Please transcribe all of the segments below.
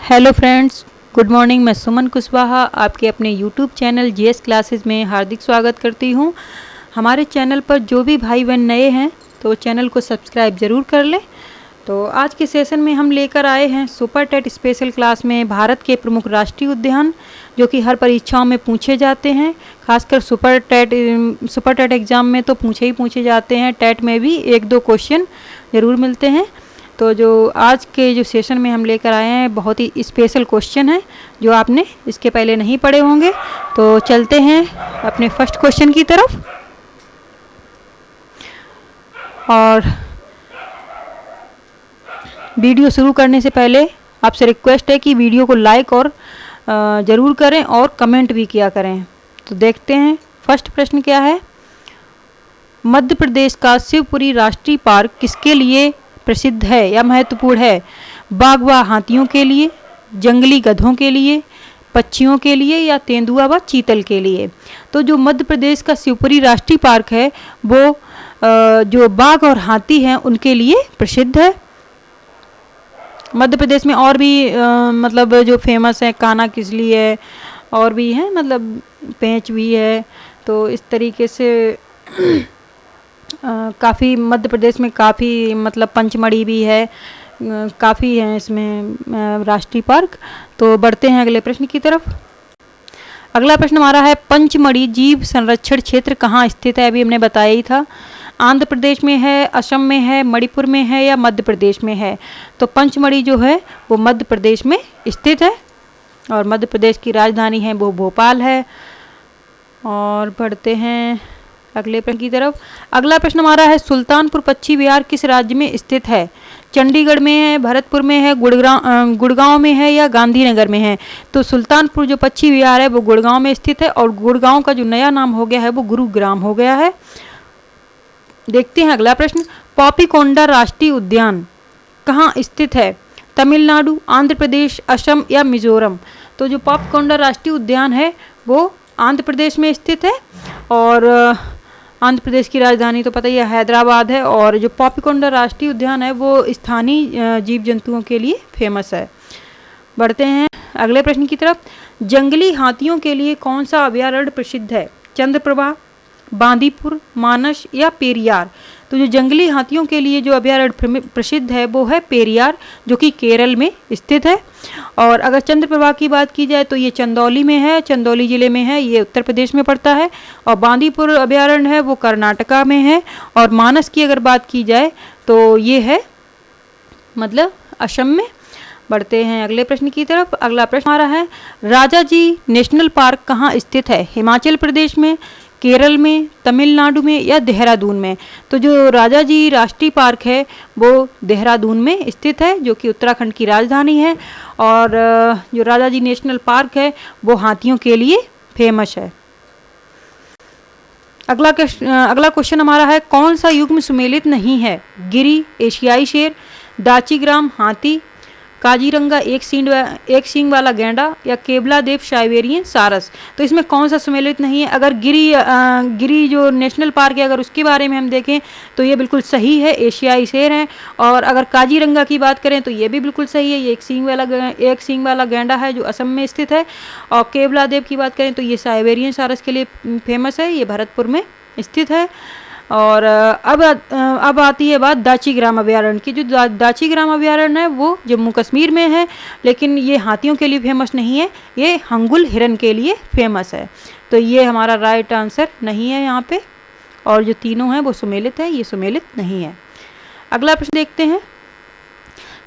Hello friends, good morning. मैं सुमन कुशवाहा आपके अपने यूट्यूब चैनल जीएस क्लासेस में हार्दिक स्वागत करती हूं। हमारे चैनल पर जो भी भाई बहन नए हैं तो चैनल को सब्सक्राइब ज़रूर कर लें। तो आज के सेशन में हम लेकर आए हैं सुपर टेट स्पेशल क्लास में भारत के प्रमुख राष्ट्रीय उद्यान जो कि हर परीक्षाओं में पूछे जाते हैं। खासकर सुपर टेट एग्ज़ाम में तो पूछे जाते हैं। टेट में भी एक दो क्वेश्चन ज़रूर मिलते हैं। तो जो आज के जो सेशन में हम लेकर आए हैं बहुत ही स्पेशल क्वेश्चन है जो आपने इसके पहले नहीं पढ़े होंगे। तो चलते हैं अपने फर्स्ट क्वेश्चन की तरफ। और वीडियो शुरू करने से पहले आपसे रिक्वेस्ट है कि वीडियो को लाइक और ज़रूर करें और कमेंट भी किया करें। तो देखते हैं फर्स्ट प्रश्न क्या है। मध्य प्रदेश का शिवपुरी राष्ट्रीय पार्क किसके लिए प्रसिद्ध है या महत्वपूर्ण है? बाघ व हाथियों के लिए, जंगली गधों के लिए, पक्षियों के लिए या तेंदुआ व चीतल के लिए? तो जो मध्य प्रदेश का शिवपुरी राष्ट्रीय पार्क है वो जो बाघ और हाथी हैं उनके लिए प्रसिद्ध है। मध्य प्रदेश में और भी मतलब जो फेमस है, कान्हा किसली है और भी हैं, मतलब पेंच भी है। तो इस तरीके से काफ़ी मध्य प्रदेश में काफ़ी मतलब पंचमढ़ी भी है, काफ़ी हैं इसमें राष्ट्रीय पार्क। तो बढ़ते हैं अगले प्रश्न की तरफ। अगला प्रश्न हमारा है पंचमढ़ी जीव संरक्षण क्षेत्र कहाँ स्थित है? अभी हमने बताया ही था। आंध्र प्रदेश में है, असम में है, मणिपुर में है या मध्य प्रदेश में है? तो पंचमढ़ी जो है वो मध्य प्रदेश में स्थित है और मध्य प्रदेश की राजधानी है वो भोपाल है। और बढ़ते हैं अगले प्रश्न की तरफ। अगला प्रश्न हमारा है सुल्तानपुर पक्षी विहार किस राज्य में स्थित है? चंडीगढ़ में है, भरतपुर में है, गुड़गांव में है या गांधीनगर में है? तो सुल्तानपुर जो पक्षी विहार है वो गुड़गांव में स्थित है और गुड़गांव का जो नया नाम हो गया है वो गुरुग्राम हो गया है। देखते हैं अगला प्रश्न। पॉपीकोंडा राष्ट्रीय उद्यान कहाँ स्थित है? तमिलनाडु, आंध्र प्रदेश, असम या मिजोरम? तो जो पॉपीकोंडा राष्ट्रीय उद्यान है वो आंध्र प्रदेश में स्थित है और आंध्र प्रदेश की राजधानी तो पता ही है हैदराबाद है। और जो पॉपीकोंडा राष्ट्रीय उद्यान है वो स्थानीय जीव जंतुओं के लिए फेमस है। बढ़ते हैं अगले प्रश्न की तरफ। जंगली हाथियों के लिए कौन सा अभयारण्य प्रसिद्ध है? चंद्रप्रभा, बांदीपुर, मानस या पेरियार? तो जो जंगली हाथियों के लिए जो अभयारण्य प्रसिद्ध है वो है पेरियार जो कि केरल में स्थित है। और अगर चंद्रप्रभा की बात की जाए तो ये चंदौली में है, चंदौली ज़िले में है, ये उत्तर प्रदेश में पड़ता है। और बांदीपुर अभयारण्य है वो कर्नाटका में है। और मानस की अगर बात की जाए तो ये है मतलब असम में। बढ़ते हैं अगले प्रश्न की तरफ। अगला प्रश्न हमारा है राजाजी नेशनल पार्क कहाँ स्थित है? हिमाचल प्रदेश में, केरल में, तमिलनाडु में या देहरादून में? तो जो राजाजी राष्ट्रीय पार्क है वो देहरादून में स्थित है जो कि उत्तराखंड की राजधानी है। और जो राजाजी नेशनल पार्क है वो हाथियों के लिए फेमस है। अगला क्वेश्चन हमारा है कौन सा युग्म सुमेलित नहीं है? गिरी, एशियाई शेर, दाचीग्राम हाथी, काजीरंगा एक सींग वाला गैंडा या केवलादेव साइबेरियन सारस? तो इसमें कौन सा सुमेलित नहीं है? अगर गिरी जो नेशनल पार्क है अगर उसके बारे में हम देखें तो ये बिल्कुल सही है, एशियाई शेर है। और अगर काजीरंगा की बात करें तो ये भी बिल्कुल सही है, ये एक सींग वाला गैंडा है जो असम में स्थित है। और केवलादेव की बात करें तो ये साइबेरियन सारस के लिए फेमस है, ये भरतपुर में स्थित है। और अब आती है बात दाचीग्राम अभयारण्य की। जो दाचीग्राम अभयारण्य है वो जम्मू कश्मीर में है, लेकिन ये हाथियों के लिए फेमस नहीं है, ये हंगुल हिरन के लिए फेमस है। तो ये हमारा राइट आंसर नहीं है यहाँ पे। और जो तीनों हैं वो सुमेलित है, ये सुमेलित नहीं है। अगला प्रश्न देखते हैं।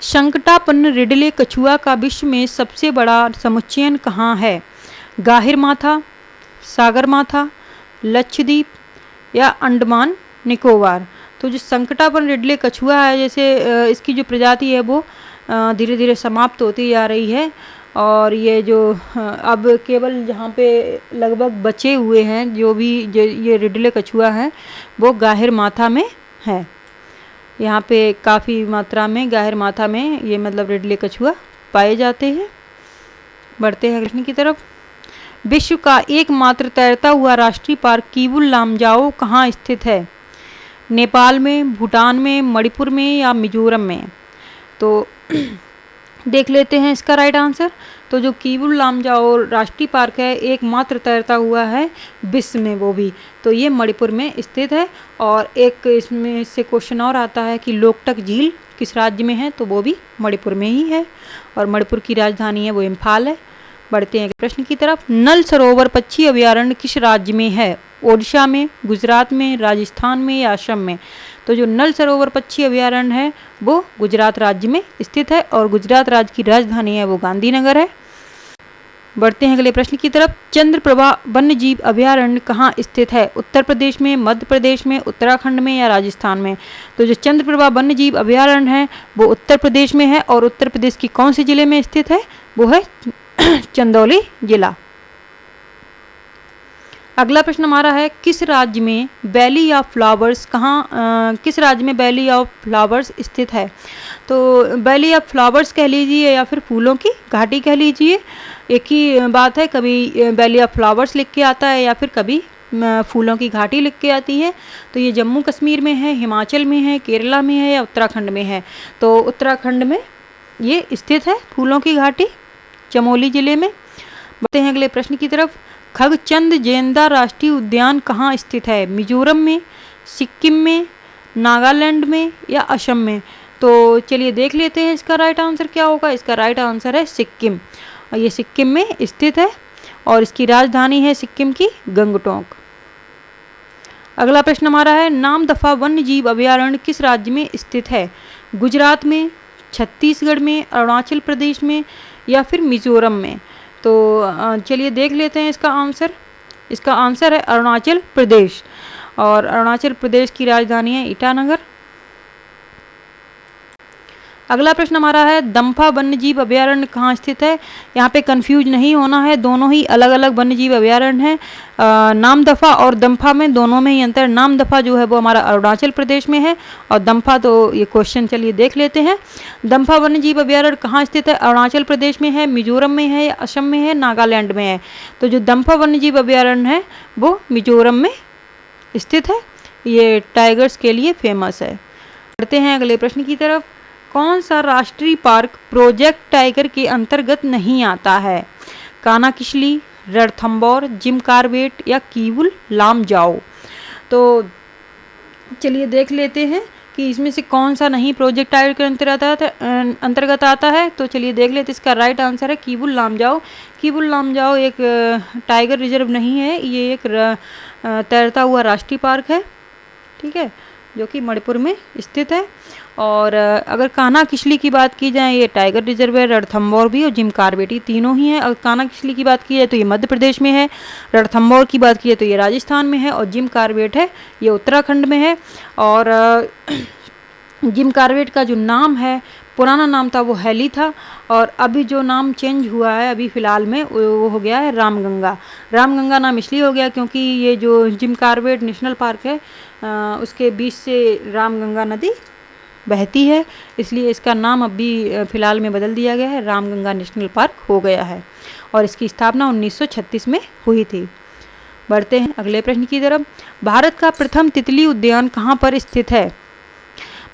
शंकटापन्न रिडले कछुआ का विश्व में सबसे बड़ा समुच्चयन कहाँ है? गाहिरमाथा, सागरमाथा, लक्षद्वीप या अंडमान निकोबार? तो जो संकटापन्न रिडले कछुआ है जैसे इसकी जो प्रजाति है वो धीरे धीरे समाप्त होती जा रही है। और ये जो अब केवल जहाँ पे लगभग बचे हुए हैं जो ये रिडले कछुआ है वो गाहिरमाथा में है। यहाँ पे काफ़ी मात्रा में गाहिरमाथा में ये मतलब रिडले कछुआ पाए जाते हैं। बढ़ते हैं प्रश्न की तरफ। विश्व का एकमात्र तैरता हुआ राष्ट्रीय पार्क किबुल लामजाओ कहाँ स्थित है? नेपाल में, भूटान में, मणिपुर में या मिजोरम में? तो देख लेते हैं इसका राइट आंसर। तो जो कीबुल लामजाओ राष्ट्रीय पार्क है एकमात्र तैरता हुआ है विश्व में, वो भी तो ये मणिपुर में स्थित है। और एक इसमें से क्वेश्चन और आता है कि लोकटक झील किस राज्य में है, तो वो भी मणिपुर में ही है और मणिपुर की राजधानी है वो इम्फाल है। बढ़ते हैं प्रश्न की तरफ। नल सरोवर पक्षी अभयारण्य किस राज्य में है? ओडिशा में, गुजरात में, राजस्थान में या असम में? तो जो नल सरोवर पक्षी अभयारण्य है वो गुजरात राज्य में स्थित है और गुजरात राज्य की राजधानी है वो गांधीनगर है। बढ़ते हैं अगले प्रश्न की तरफ। चंद्रप्रभा वन्य जीव अभयारण्य कहाँ स्थित है? उत्तर प्रदेश में, मध्य प्रदेश में, उत्तराखंड में या राजस्थान में? तो जो चंद्रप्रभा वन्य जीव अभयारण्य है वो उत्तर प्रदेश में है और उत्तर प्रदेश की कौन से जिले में स्थित है? वो है चंदौली जिला। अगला प्रश्न हमारा है किस राज्य में वैली ऑफ फ्लावर्स किस राज्य में वैली ऑफ फ्लावर्स स्थित है? तो वैली ऑफ फ्लावर्स कह लीजिए या फिर फूलों की घाटी कह लीजिए, एक ही बात है। कभी वैली ऑफ फ्लावर्स लिख के आता है या फिर कभी फूलों की घाटी लिख के आती है। तो ये जम्मू कश्मीर में है, हिमाचल में है, केरला में है या उत्तराखंड में है? तो उत्तराखंड में ये स्थित है फूलों की घाटी, चमोली जिले में। बढ़ते हैं अगले प्रश्न की तरफ। खगचंद जेंदा राष्ट्रीय उद्यान कहाँ स्थित है? मिजोरम में, सिक्किम में, नागालैंड में या असम में? तो चलिए देख लेते हैं इसका राइट आंसर क्या होगा। इसका राइट आंसर है सिक्किम, और ये सिक्किम में स्थित है और इसकी राजधानी है सिक्किम की गंगटोक। अगला प्रश्न हमारा है नामदफा वन्य जीव अभयारण्य किस राज्य में स्थित है? गुजरात में, छत्तीसगढ़ में, अरुणाचल प्रदेश में या फिर मिजोरम में? तो चलिए देख लेते हैं इसका आंसर। इसका आंसर है अरुणाचल प्रदेश और अरुणाचल प्रदेश की राजधानी है ईटानगर। अगला प्रश्न हमारा है दम्फा वन्यजीव अभयारण्य कहाँ स्थित है? यहाँ पे कंफ्यूज नहीं होना है, दोनों ही अलग अलग वन्यजीव अभयारण्य हैं। नामदफा और दम्फा में दोनों में ही अंतर। नामदफा जो है वो हमारा अरुणाचल प्रदेश में है और दम्फा तो ये क्वेश्चन चलिए देख लेते हैं। दम्फा वन्यजीव अभयारण्य कहाँ स्थित है? अरुणाचल प्रदेश में है, मिजोरम में है, असम में है, नागालैंड में है? तो जो दम्फा वन्यजीव अभयारण्य है वो मिजोरम में स्थित है, ये टाइगर्स के लिए फेमस है। बढ़ते हैं अगले प्रश्न की तरफ। कौन सा राष्ट्रीय पार्क प्रोजेक्ट टाइगर के अंतर्गत नहीं आता है? कानाकिशली, रणथंभौर, जिम कॉर्बेट या कीबुल लामजाओ? तो चलिए देख लेते हैं कि इसमें से कौन सा नहीं प्रोजेक्ट टाइगर के अंतर्गत आता है। तो चलिए देख लेते हैं। इसका राइट आंसर है कीबुल लामजाओ। कीबुल लामजाओ एक टाइगर रिजर्व नहीं है, ये एक तैरता हुआ राष्ट्रीय पार्क है, ठीक है, जो कि मणिपुर में स्थित है। और अगर कानाकिशली की बात की जाए ये टाइगर रिजर्व है, रणथंभौर भी और जिम कॉर्बेट तीनों ही हैं। अगर कानाकिशली की बात की जाए तो ये मध्य प्रदेश में है, रणथंभौर की बात की जाए तो ये राजस्थान में है और जिम कॉर्बेट है ये उत्तराखंड में है। और जिम कॉर्बेट का जो नाम है, पुराना नाम था वो हैली था और अभी जो नाम चेंज हुआ है अभी फ़िलहाल में वो हो गया है रामगंगा। रामगंगा नाम इसलिए हो गया क्योंकि ये जो जिम कॉर्बेट नेशनल पार्क है उसके बीच से रामगंगा नदी बहती है, इसलिए इसका नाम अभी फ़िलहाल में बदल दिया गया है, रामगंगा नेशनल पार्क हो गया है और इसकी स्थापना 1936 में हुई थी। बढ़ते हैं अगले प्रश्न की तरफ। भारत का प्रथम तितली उद्यान कहाँ पर स्थित है?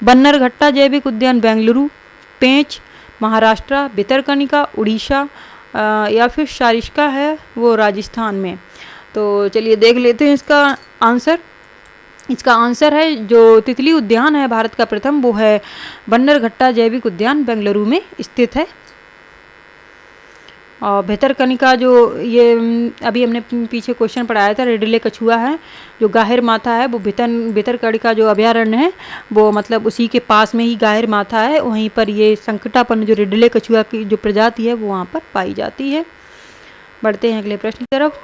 बन्नरघट्टा जैविक उद्यान बेंगलुरु, पेंच महाराष्ट्र, भितरकनिका उड़ीसा या फिर सारिस्का है वो राजस्थान में? तो चलिए देख लेते हैं इसका आंसर। इसका आंसर है जो तितली उद्यान है भारत का प्रथम वो है बन्नरघट्टा जैविक उद्यान बेंगलुरु में स्थित है। और भितरकनिका जो ये अभी हमने पीछे क्वेश्चन पढ़ाया था, रेडिले कछुआ है जो गाहिर माथा है वो भितरकनिका जो अभयारण्य है वो मतलब उसी के पास में ही गाहिर माथा है, वहीं पर ये संकटापन्न जो रेडिले कछुआ की जो प्रजाति है वो वहाँ पर पाई जाती है। बढ़ते हैं अगले प्रश्न की तरफ।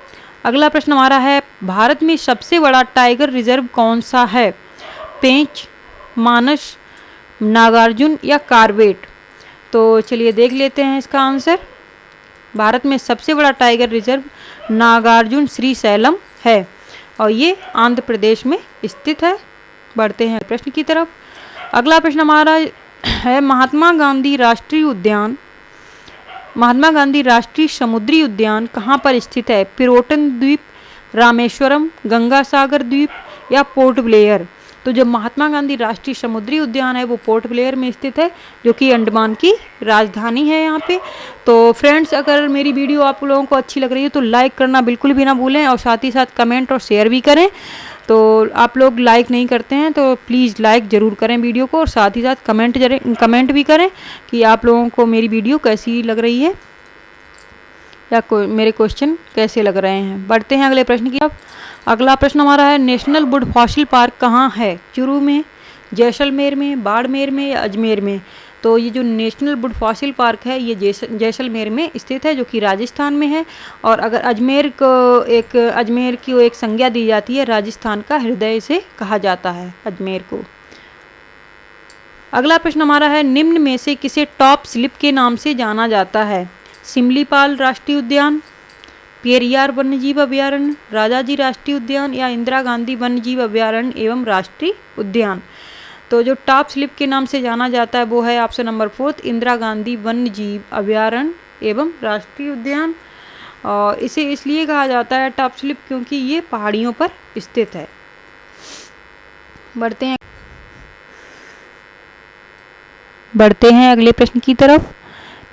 अगला प्रश्न हमारा है भारत में सबसे बड़ा टाइगर रिजर्व कौन सा है? पेंच, मानस, नागार्जुन या कॉर्बेट? तो चलिए देख लेते हैं इसका आंसर। भारत में सबसे बड़ा टाइगर रिजर्व नागार्जुन श्रीशैलम है और ये आंध्र प्रदेश में स्थित है। बढ़ते हैं प्रश्न की तरफ। अगला प्रश्न हमारा है महात्मा गांधी राष्ट्रीय समुद्री उद्यान कहाँ पर स्थित है? पिरोटन द्वीप, रामेश्वरम, गंगा सागर द्वीप या पोर्ट ब्लेयर? तो जो महात्मा गांधी राष्ट्रीय समुद्री उद्यान है वो पोर्ट ब्लेयर में स्थित है, जो कि अंडमान की राजधानी है यहाँ पे। तो फ्रेंड्स, अगर मेरी वीडियो आप लोगों को अच्छी लग रही है तो लाइक करना बिल्कुल भी ना भूलें, और साथ ही साथ कमेंट और शेयर भी करें। तो आप लोग लाइक नहीं करते हैं तो प्लीज़ लाइक ज़रूर करें वीडियो को, और साथ ही साथ कमेंट भी करें कि आप लोगों को मेरी वीडियो कैसी लग रही है या मेरे क्वेश्चन कैसे लग रहे हैं। बढ़ते हैं अगले प्रश्न की अब। अगला प्रश्न हमारा है, नेशनल वुड फॉसिल पार्क कहाँ है? चुरू में, जैसलमेर में, बाड़मेर में या अजमेर में? तो ये जो नेशनल वुड फॉसिल पार्क है ये जैसलमेर में स्थित है, जो कि राजस्थान में है। और अगर अजमेर की एक संज्ञा दी जाती है, राजस्थान का हृदय से कहा जाता है अजमेर को। अगला प्रश्न हमारा है, निम्न में से किसे टॉप स्लिप के नाम से जाना जाता है? सिमलीपाल राष्ट्रीय उद्यान, पेरियार वन्यजीव अभयारण्य, राजाजी राष्ट्रीय उद्यान या इंदिरा गांधी वन्यजीव अभयारण्य एवं राष्ट्रीय उद्यान? तो जो टॉप स्लिप के नाम से जाना जाता है वो है ऑप्शन नंबर 4, इंदिरा गांधी वन्यजीव अभयारण्य एवं राष्ट्रीय उद्यान। और इसे इसलिए कहा जाता है टॉप स्लिप क्योंकि ये पहाड़ियों पर स्थित है। बढ़ते हैं अगले प्रश्न की तरफ।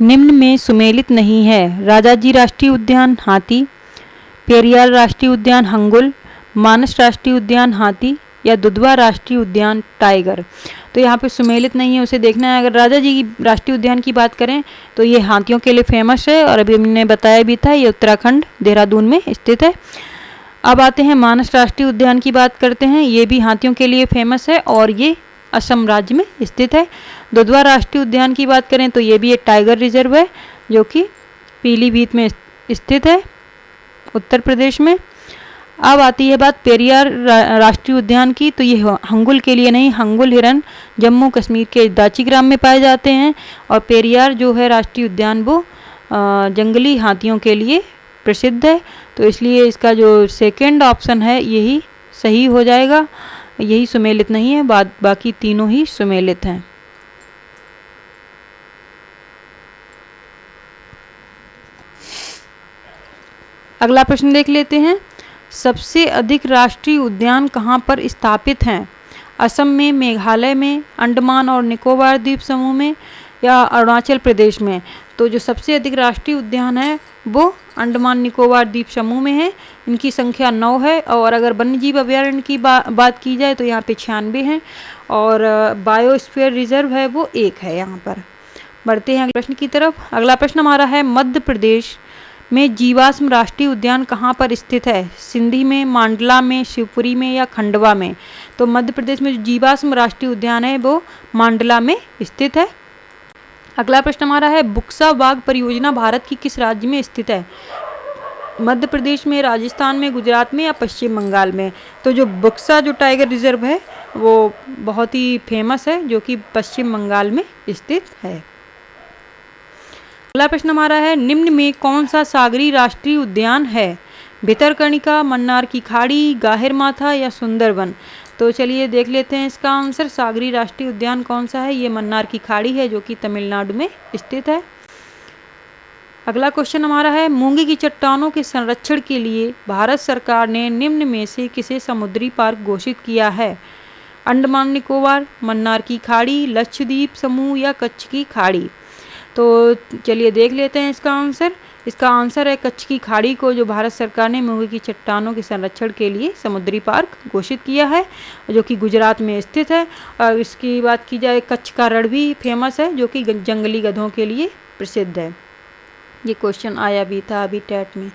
निम्न में सुमेलित नहीं है? राजाजी राष्ट्रीय उद्यान हाथी, पेरियार राष्ट्रीय उद्यान हंगुल, मानस राष्ट्रीय उद्यान हाथी या दुधवा राष्ट्रीय उद्यान टाइगर? तो यहाँ पे सुमेलित नहीं है, उसे देखना है। अगर राजाजी की राष्ट्रीय उद्यान की बात करें तो ये हाथियों के लिए फेमस है, और अभी हमने बताया भी था ये उत्तराखंड देहरादून में स्थित है। अब आते हैं मानस राष्ट्रीय उद्यान की बात करते हैं। ये भी हाथियों के लिए फेमस है और ये असम राज्य में स्थित है। दुधवा राष्ट्रीय उद्यान की बात करें तो ये भी एक टाइगर रिजर्व है, जो कि पीलीभीत में स्थित है, उत्तर प्रदेश में। अब आती है बात पेरियार राष्ट्रीय उद्यान की, तो ये हंगुल के लिए नहीं, हंगुल हिरन जम्मू कश्मीर के दाची ग्राम में पाए जाते हैं। और पेरियार जो है राष्ट्रीय उद्यान वो जंगली हाथियों के लिए प्रसिद्ध है। तो इसलिए इसका जो सेकंड ऑप्शन है यही सही हो जाएगा, यही सुमेलित नहीं है, बाकी तीनों ही सुमेलित हैं। अगला प्रश्न देख लेते हैं। सबसे अधिक राष्ट्रीय उद्यान कहाँ पर स्थापित हैं? असम में, मेघालय में, अंडमान और निकोबार द्वीप समूह में या अरुणाचल प्रदेश में? तो जो सबसे अधिक राष्ट्रीय उद्यान है वो अंडमान निकोबार द्वीप समूह में है। इनकी संख्या 9 है। और अगर वन्यजीव अभयारण्य की बात की जाए तो यहाँ पे 96 हैं, और बायोस्फीयर रिजर्व है वो 1 है यहाँ पर। बढ़ते हैं अगले प्रश्न की तरफ। अगला प्रश्न हमारा है, मध्य प्रदेश में जीवाश्म राष्ट्रीय उद्यान कहाँ पर स्थित है? सिंधी में, मांडला में, शिवपुरी में या खंडवा में? तो मध्य प्रदेश में जो जीवाश्म राष्ट्रीय उद्यान है वो मांडला में स्थित है। अगला प्रश्न हमारा है, बुक्सा बाघ परियोजना भारत की किस राज्य में स्थित है? मध्य प्रदेश में, राजस्थान में, गुजरात में या पश्चिम बंगाल में? तो जो बुक्सा जो टाइगर रिजर्व है वो बहुत ही फेमस है, जो कि पश्चिम बंगाल में स्थित है। अगला प्रश्न हमारा है, निम्न में कौन सा सागरी राष्ट्रीय उद्यान है? भितरकनिका, मन्नार की खाड़ी, गाहिरमाथा या सुंदरवन? तो चलिए देख लेते हैं इसका आंसर। सागरी राष्ट्रीय उद्यान कौन सा है? ये मन्नार की खाड़ी है, जो कि तमिलनाडु में स्थित है। अगला क्वेश्चन हमारा है, मूंगे की चट्टानों के संरक्षण के लिए भारत सरकार ने निम्न में से किसे समुद्री पार्क घोषित किया है? अंडमान निकोबार, मन्नार की खाड़ी, लक्षद्वीप समूह या कच्छ की खाड़ी? तो चलिए देख लेते हैं इसका आंसर। इसका आंसर है कच्छ की खाड़ी को, जो भारत सरकार ने मूंगे की चट्टानों के संरक्षण के लिए समुद्री पार्क घोषित किया है, जो कि गुजरात में स्थित है। और इसकी बात की जाए, कच्छ का रण भी फेमस है, जो कि जंगली गधों के लिए प्रसिद्ध है। ये क्वेश्चन आया भी था अभी टेट में।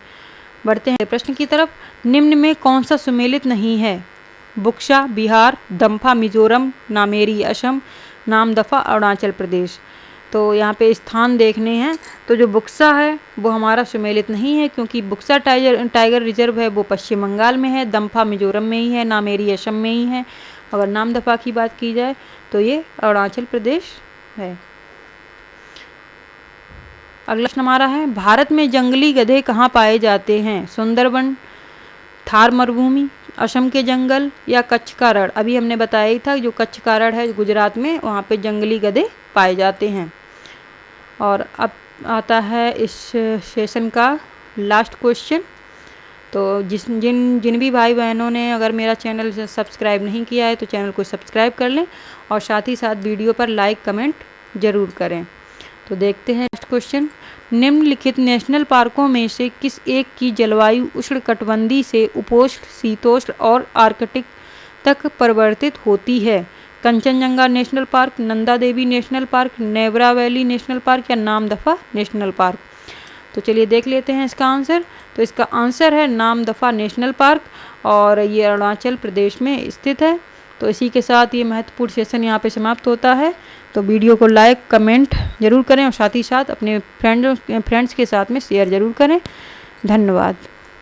बढ़ते हैं प्रश्न की तरफ। निम्न में कौन सा सुमेलित नहीं है? बुक्सा बिहार, दम्फा मिजोरम, नामेरी असम, नामदफा अरुणाचल प्रदेश? तो यहाँ पे स्थान देखने हैं। तो जो बुक्सा है वो हमारा सुमेलित नहीं है, क्योंकि बुक्सा टाइगर रिजर्व है वो पश्चिम बंगाल में है, दम्फा मिजोरम में ही है, नामेरी असम में ही है। अगर नामदफा की बात की जाए तो ये अरुणाचल प्रदेश है। अगला प्रश्न हमारा है, भारत में जंगली गधे कहाँ पाए जाते हैं? सुंदरबन, थार मरुभूमि, असम के जंगल या कच्छ का रण? अभी हमने बताया ही था, जो कच्छ का रण है गुजरात में, वहाँ पे जंगली गधे पाए जाते हैं। और अब आता है इस सेशन का लास्ट क्वेश्चन। तो जिन भी भाई बहनों ने अगर मेरा चैनल सब्सक्राइब नहीं किया है तो चैनल को सब्सक्राइब कर लें और साथ ही साथ वीडियो पर लाइक कमेंट ज़रूर करें। तो देखते हैं नेक्स्ट क्वेश्चन। निम्नलिखित नेशनल पार्कों में से किस एक की जलवायु उष्णकटिबंधीय से उपोष्ण, शीतोष्ण और आर्कटिक तक परिवर्तित होती है? Kanchenjunga national park, Nanda Devi national park, Neora valley national park या नामदफा नेशनल पार्क? तो चलिए देख लेते हैं इसका आंसर। तो इसका आंसर है नामदफा नेशनल पार्क और ये अरुणाचल प्रदेश में स्थित है। तो इसी के साथ ये महत्वपूर्ण सेशन यहाँ पे समाप्त होता है। तो वीडियो को लाइक कमेंट ज़रूर करें और साथ ही साथ अपने फ्रेंड्स के साथ में शेयर ज़रूर करें। धन्यवाद।